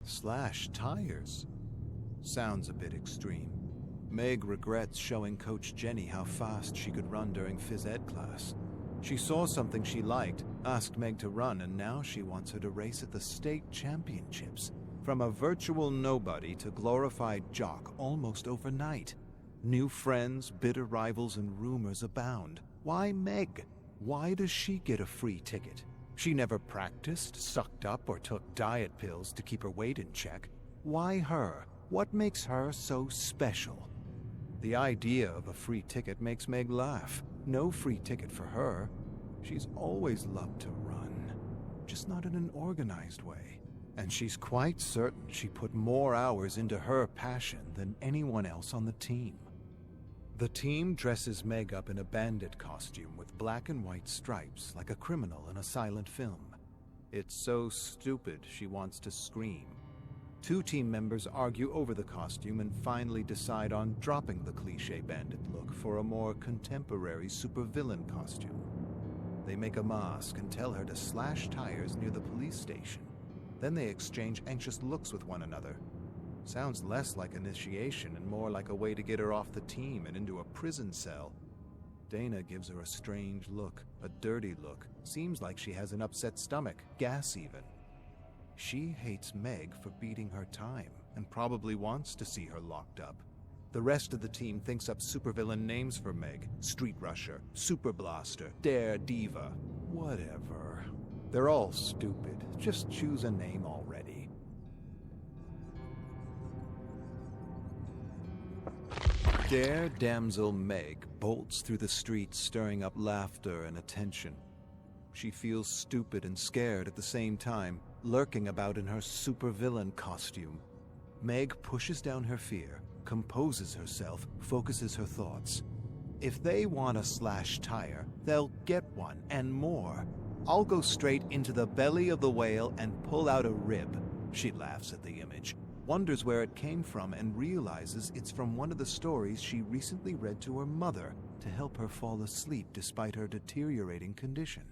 Slash tires? Sounds a bit extreme. Meg regrets showing Coach Jenny how fast she could run during phys ed class. She saw something she liked, asked Meg to run, and now she wants her to race at the state championships. From a virtual nobody to glorified jock almost overnight. New friends, bitter rivals, and rumors abound. Why Meg? Why does she get a free ticket? She never practiced, sucked up, or took diet pills to keep her weight in check. Why her? What makes her so special? The idea of a free ticket makes Meg laugh. No free ticket for her. She's always loved to run, just not in an organized way. And she's quite certain she put more hours into her passion than anyone else on the team. The team dresses Meg up in a bandit costume with black and white stripes like a criminal in a silent film. It's so stupid she wants to scream. Two team members argue over the costume and finally decide on dropping the cliché bandit look for a more contemporary supervillain costume. They make a mask and tell her to slash tires near the police station. Then they exchange anxious looks with one another. Sounds less like initiation and more like a way to get her off the team and into a prison cell. Dana gives her a strange look, a dirty look. Seems like she has an upset stomach, gas even. She hates Meg for beating her time and probably wants to see her locked up. The rest of the team thinks up supervillain names for Meg: Street Rusher, Super Blaster, Dare Diva, whatever. They're all stupid. Just choose a name already. Dare damsel Meg bolts through the streets, stirring up laughter and attention. She feels stupid and scared at the same time, lurking about in her supervillain costume. Meg pushes down her fear, composes herself, focuses her thoughts. If they want a slash tire, they'll get one and more. I'll go straight into the belly of the whale and pull out a rib. She laughs at the image, wonders where it came from, and realizes it's from one of the stories she recently read to her mother to help her fall asleep despite her deteriorating condition.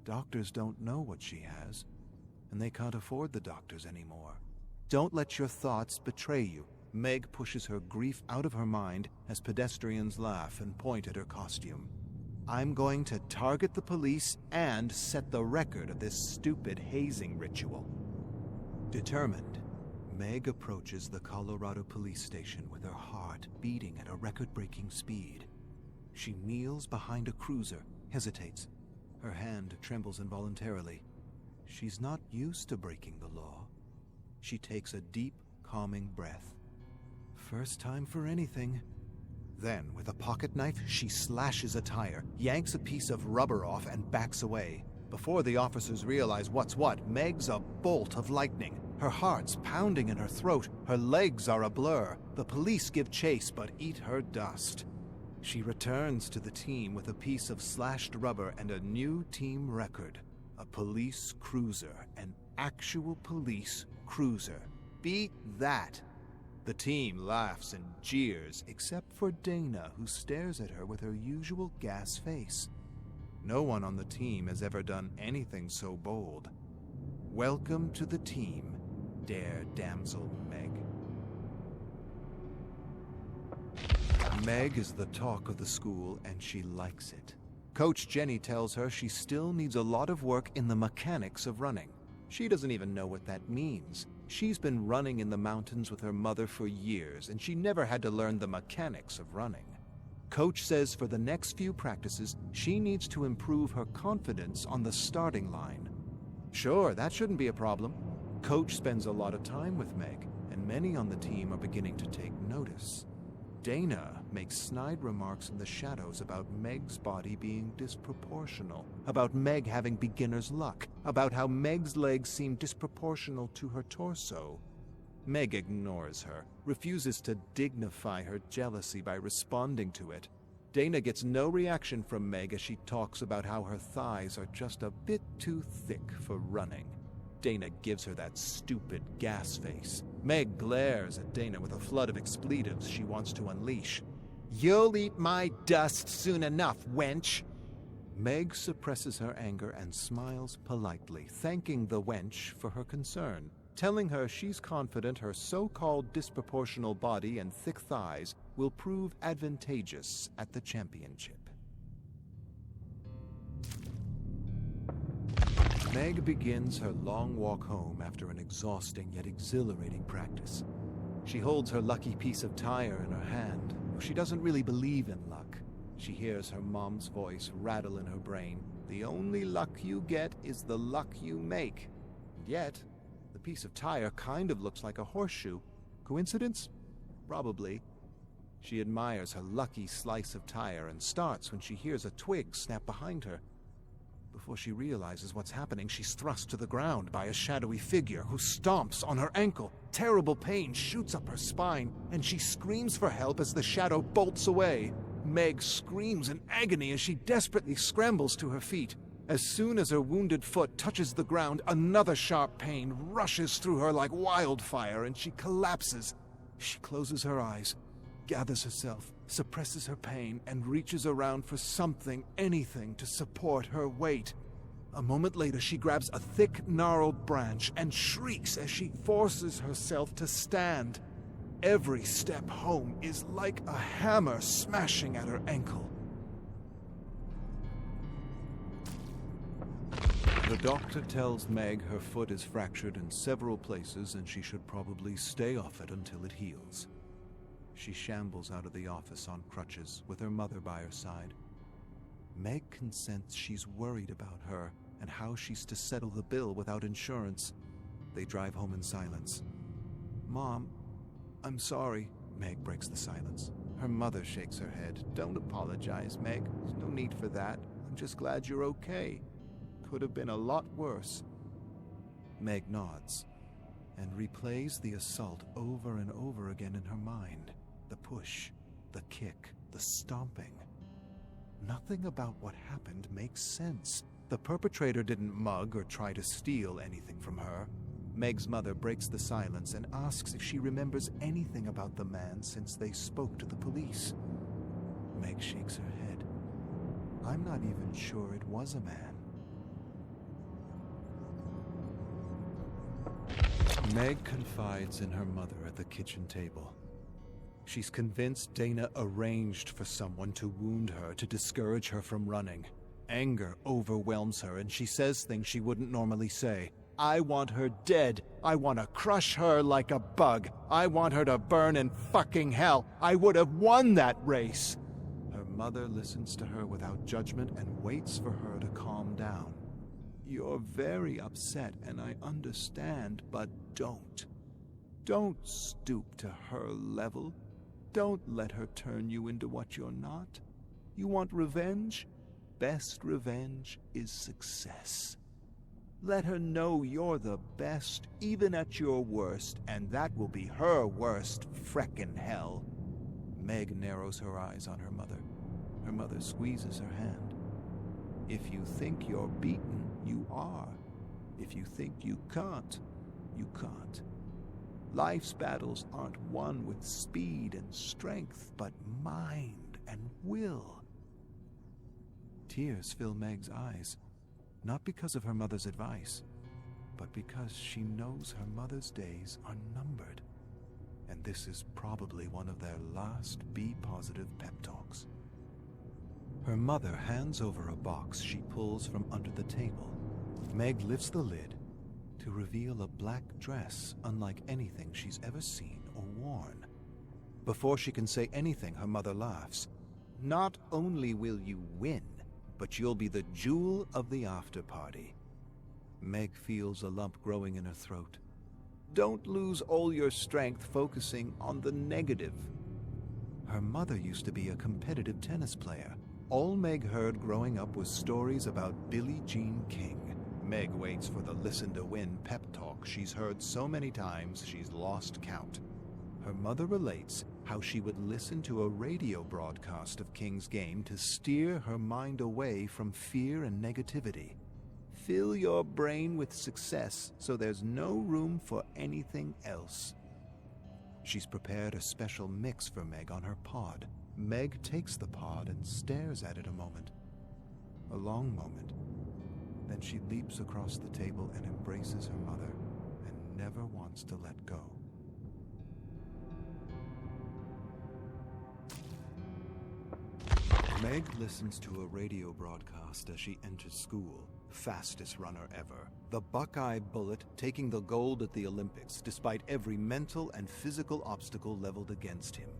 Doctors don't know what she has, and they can't afford the doctors anymore. Don't let your thoughts betray you. Meg pushes her grief out of her mind as pedestrians laugh and point at her costume. I'm going to target the police and set the record of this stupid hazing ritual. Determined, Meg approaches the Colorado police station with her heart beating at a record-breaking speed. She kneels behind a cruiser, hesitates. Her hand trembles involuntarily. She's not used to breaking the law. She takes a deep, calming breath. First time for anything. Then, with a pocket knife, she slashes a tire, yanks a piece of rubber off, and backs away. Before the officers realize what's what, Meg's a bolt of lightning. Her heart's pounding in her throat. Her legs are a blur. The police give chase, but eat her dust. She returns to the team with a piece of slashed rubber and a new team record. A police cruiser. An actual police cruiser. Beat that! The team laughs and jeers, except for Dana, who stares at her with her usual gas face. No one on the team has ever done anything so bold. Welcome to the team, Dare Damsel Meg. Meg is the talk of the school, and she likes it. Coach Jenny tells her she still needs a lot of work in the mechanics of running. She doesn't even know what that means. She's been running in the mountains with her mother for years, and she never had to learn the mechanics of running. Coach says for the next few practices, she needs to improve her confidence on the starting line. Sure, that shouldn't be a problem. Coach spends a lot of time with Meg, and many on the team are beginning to take notice. Dana makes snide remarks in the shadows about Meg's body being disproportional, about Meg having beginner's luck, about how Meg's legs seem disproportional to her torso. Meg ignores her, refuses to dignify her jealousy by responding to it. Dana gets no reaction from Meg as she talks about how her thighs are just a bit too thick for running. Dana gives her that stupid gas face. Meg glares at Dana with a flood of expletives she wants to unleash. "You'll eat my dust soon enough, wench!" Meg suppresses her anger and smiles politely, thanking the wench for her concern. telling her she's confident her so-called disproportional body and thick thighs will prove advantageous at the championship. Meg begins her long walk home after an exhausting yet exhilarating practice. She holds her lucky piece of tire in her hand, though she doesn't really believe in luck. She hears her mom's voice rattle in her brain. The only luck you get is the luck you make. And yet, the piece of tire kind of looks like a horseshoe. Coincidence? Probably. She admires her lucky slice of tire and starts when she hears a twig snap behind her. Before she realizes what's happening, she's thrust to the ground by a shadowy figure who stomps on her ankle. Terrible pain shoots up her spine, and she screams for help as the shadow bolts away. Meg screams in agony as she desperately scrambles to her feet. As soon as her wounded foot touches the ground, another sharp pain rushes through her like wildfire, and she collapses. She closes her eyes, gathers herself, suppresses her pain, and reaches around for something, anything, to support her weight. A moment later, she grabs a thick, gnarled branch and shrieks as she forces herself to stand. Every step home is like a hammer smashing at her ankle. The doctor tells Meg her foot is fractured in several places and she should probably stay off it until it heals. She shambles out of the office on crutches with her mother by her side. Meg can sense she's worried about her and how she's to settle the bill without insurance. They drive home in silence. "Mom, I'm sorry." Meg breaks the silence. Her mother shakes her head. "Don't apologize, Meg. There's no need for that. I'm just glad you're okay. Could have been a lot worse." Meg nods and replays the assault over and over again in her mind. The push, the kick, the stomping. Nothing about what happened makes sense. The perpetrator didn't mug or try to steal anything from her. Meg's mother breaks the silence and asks if she remembers anything about the man since they spoke to the police. Meg shakes her head. "I'm not even sure it was a man." Meg confides in her mother at the kitchen table. She's convinced Dana arranged for someone to wound her to discourage her from running. Anger overwhelms her and she says things she wouldn't normally say. "I want her dead. I want to crush her like a bug. I want her to burn in fucking hell. I would have won that race." Her mother listens to her without judgment and waits for her to calm down. "You're very upset and I understand, but don't. Don't stoop to her level. Don't let her turn you into what you're not. You want revenge? Best revenge is success. Let her know you're the best, even at your worst, and that will be her worst freckin' hell." Meg narrows her eyes on her mother. Her mother squeezes her hand. "If you think you're beaten, you are. If you think you can't, you can't. Life's battles aren't won with speed and strength, but mind and will." Tears fill Meg's eyes, not because of her mother's advice, but because she knows her mother's days are numbered, and this is probably one of their last be-positive pep talks. Her mother hands over a box she pulls from under the table. Meg lifts the lid to reveal a black dress unlike anything she's ever seen or worn. Before she can say anything, her mother laughs. "Not only will you win, but you'll be the jewel of the after-party." Meg feels a lump growing in her throat. "Don't lose all your strength focusing on the negative." Her mother used to be a competitive tennis player. All Meg heard growing up was stories about Billie Jean King. Meg waits for the listen-to-win pep talk she's heard so many times she's lost count. Her mother relates how she would listen to a radio broadcast of King's game to steer her mind away from fear and negativity. "Fill your brain with success so there's no room for anything else." She's prepared a special mix for Meg on her pod. Meg takes the pod and stares at it a moment. A long moment. Then she leaps across the table and embraces her mother and never wants to let go. Meg listens to a radio broadcast as she enters school. Fastest runner ever. The Buckeye Bullet taking the gold at the Olympics despite every mental and physical obstacle leveled against him.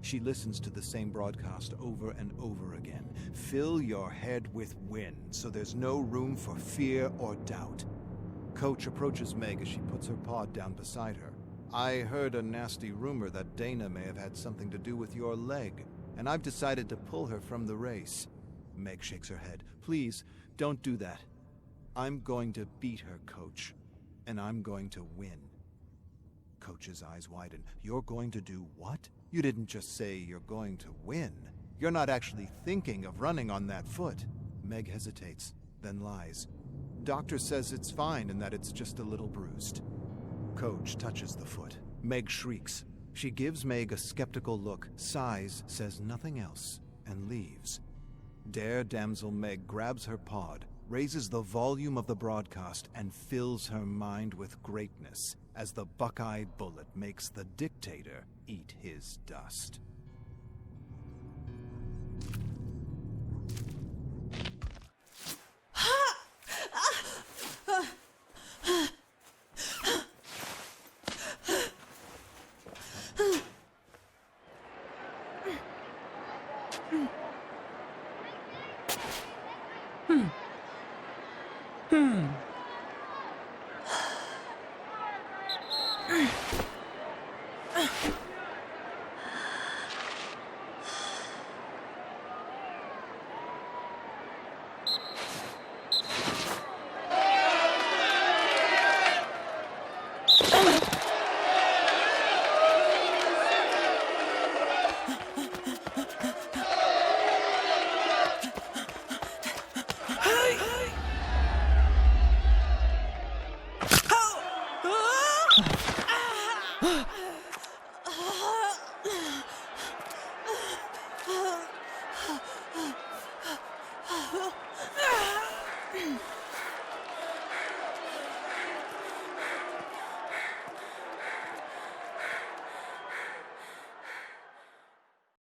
She listens to the same broadcast over and over again. Fill your head with wind so there's no room for fear or doubt. Coach approaches Meg as she puts her pod down beside her. I heard a nasty rumor that Dana may have had something to do with your leg, and I've decided to pull her from the race. Meg shakes her head. Please, don't do that. I'm going to beat her, Coach, and I'm going to win. Coach's eyes widen. You're going to do what? You didn't just say you're going to win. You're not actually thinking of running on that foot. Meg hesitates, then lies. Doctor says it's fine and that it's just a little bruised. Coach touches the foot. Meg shrieks. She gives Meg a skeptical look, sighs, says nothing else, and leaves. Dare damsel Meg grabs her pod, raises the volume of the broadcast, and fills her mind with greatness as the Buckeye Bullet makes the dictator eat his dust.